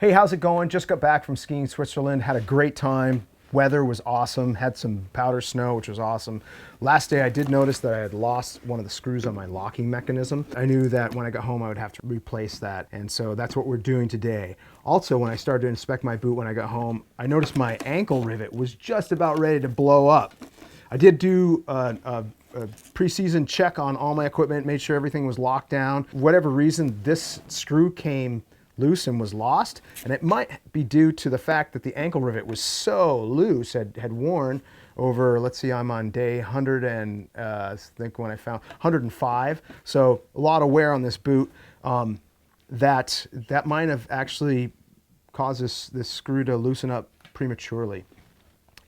Hey, how's it going? Just got back from skiing Switzerland, had a great time. Weather was awesome, had some powder snow, which was awesome. Last day I did notice that I had lost one of the screws on my locking mechanism. I knew that when I got home I would have to replace that, and so that's what we're doing today. Also, when I started to inspect my boot when I got home, I noticed my ankle rivet was just about ready to blow up. I did do a pre-season check on all my equipment, made sure everything was locked down. For whatever reason, this screw came loose and was lost, and it might be due to the fact that the ankle rivet was so loose, had worn over, let's see, I'm on day 100 and I think when I found 105, so a lot of wear on this boot. That might have actually caused this screw to loosen up prematurely.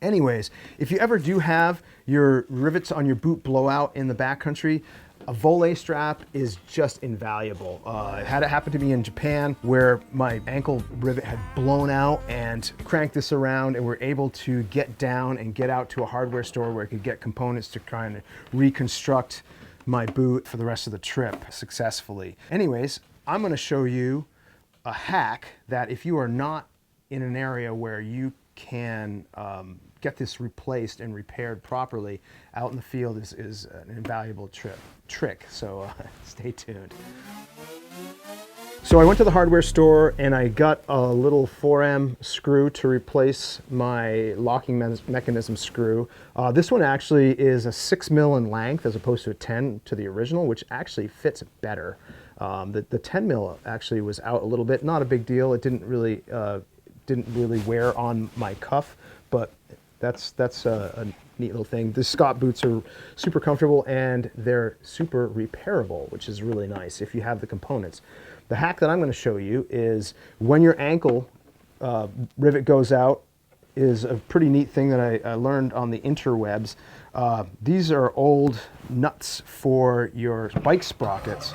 Anyways, if you ever do have your rivets on your boot blow out in the backcountry, a volet strap is just invaluable. I had it happen to me in Japan where my ankle rivet had blown out, and cranked this around and were able to get down and get out to a hardware store where I could get components to try and reconstruct my boot for the rest of the trip successfully. Anyways, I'm gonna show you a hack that if you are not in an area where you can get this replaced and repaired properly, out in the field is an invaluable trick, so stay tuned. So I went to the hardware store and I got a little 4M screw to replace my locking mechanism screw. This one actually is a 6 mil in length as opposed to a 10 to the original, which actually fits better. The 10 mil actually was out a little bit, not a big deal. It didn't really wear on my cuff, but that's a neat little thing. The Scott boots are super comfortable and they're super repairable, which is really nice if you have the components. The hack that I'm going to show you is when your ankle rivet goes out is a pretty neat thing that I learned on the interwebs. These are old nuts for your bike sprockets.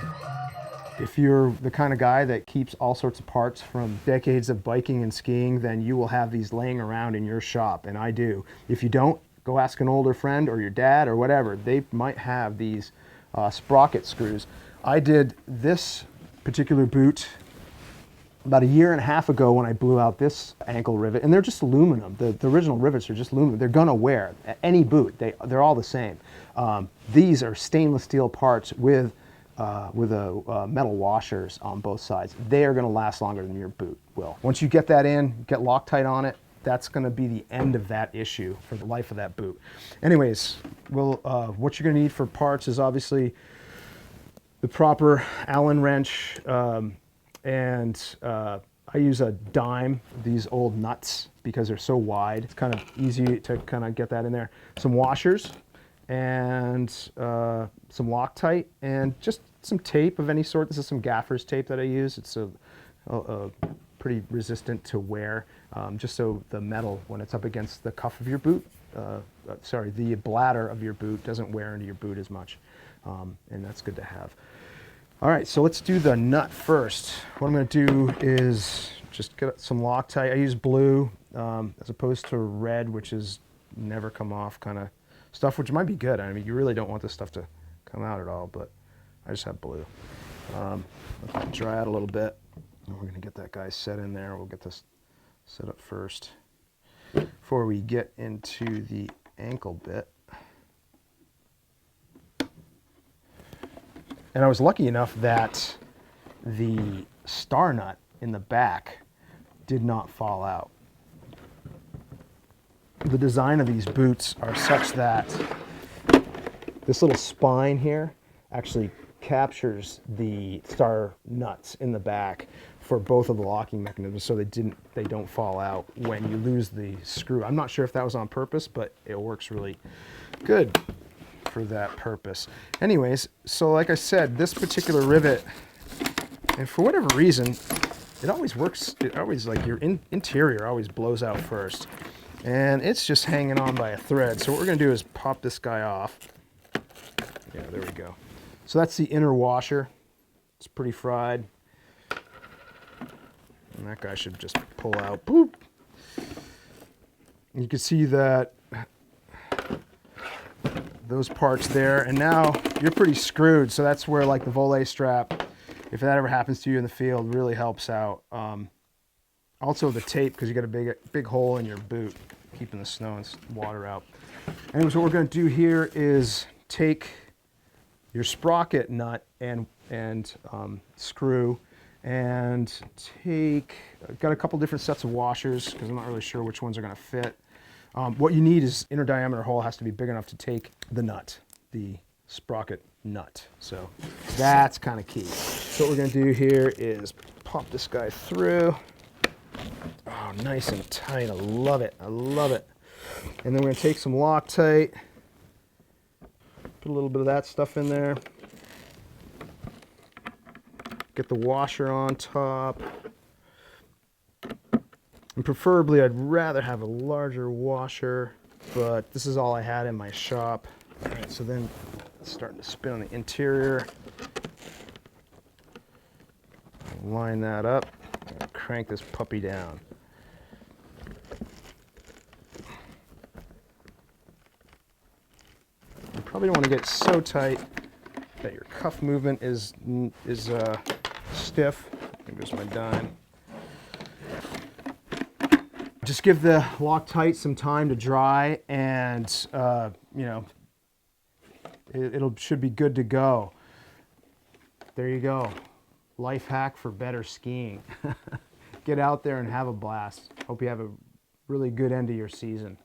If you're the kind of guy that keeps all sorts of parts from decades of biking and skiing, then you will have these laying around in your shop, and I do. If you don't, go ask an older friend or your dad or whatever. They might have these sprocket screws. I did this particular boot about 1.5 years ago when I blew out this ankle rivet, and they're just aluminum. The original rivets are just aluminum. They're gonna wear. Any boot, they're all the same. These are stainless steel parts with metal washers on both sides. They are going to last longer than your boot will. Once you get that in, get Loctite on it, that's going to be the end of that issue for the life of that boot. Anyways, what you're going to need for parts is obviously the proper Allen wrench, and I use a dime, these old nuts, because they're so wide. It's kind of easy to kind of get that in there. Some washers, and some Loctite, and just some tape of any sort. This is some gaffer's tape that I use. It's a pretty resistant to wear, just so the metal, when it's up against the cuff of your boot, the bladder of your boot doesn't wear into your boot as much, and that's good to have. All right, so let's do the nut first. What I'm going to do is just get some Loctite. I use blue as opposed to red, which is never come off kind of stuff, which might be good. I mean, you really don't want this stuff to come out at all, but I just have blue. Let it dry out a little bit. And we're going to get that guy set in there. We'll get this set up first before we get into the ankle bit. And I was lucky enough that the star nut in the back did not fall out. The design of these boots are such that this little spine here actually captures the star nuts in the back for both of the locking mechanisms, so they don't fall out when you lose the screw. I'm not sure if that was on purpose, but it works really good for that purpose. Anyways, so like I said, this particular rivet, and for whatever reason, it always works. It always, like, your interior always blows out first. And it's just hanging on by a thread. So what we're going to do is pop this guy off. Yeah, there we go. So that's the inner washer. It's pretty fried. And that guy should just pull out. Boop! You can see that those parts there. And now you're pretty screwed. So that's where, like, the volet strap, if that ever happens to you in the field, really helps out. Also the tape, because you got a big hole in your boot, keeping the snow and water out. And so what we're going to do here is take your sprocket nut and screw, and I've got a couple different sets of washers because I'm not really sure which ones are going to fit. What you need is inner diameter hole has to be big enough to take the nut, the sprocket nut. So that's kind of key. So what we're going to do here is pop this guy through. Oh, nice and tight. I love it. I love it. And then we're going to take some Loctite, put a little bit of that stuff in there, get the washer on top. And preferably, I'd rather have a larger washer, but this is all I had in my shop. All right, so then it's starting to spin on the interior. Line that up and crank this puppy down. You probably don't want to get so tight that your cuff movement is stiff. There goes my dime. Just give the Loctite some time to dry, and you know, it should be good to go. There you go. Life hack for better skiing. Get out there and have a blast. Hope you have a really good end of your season.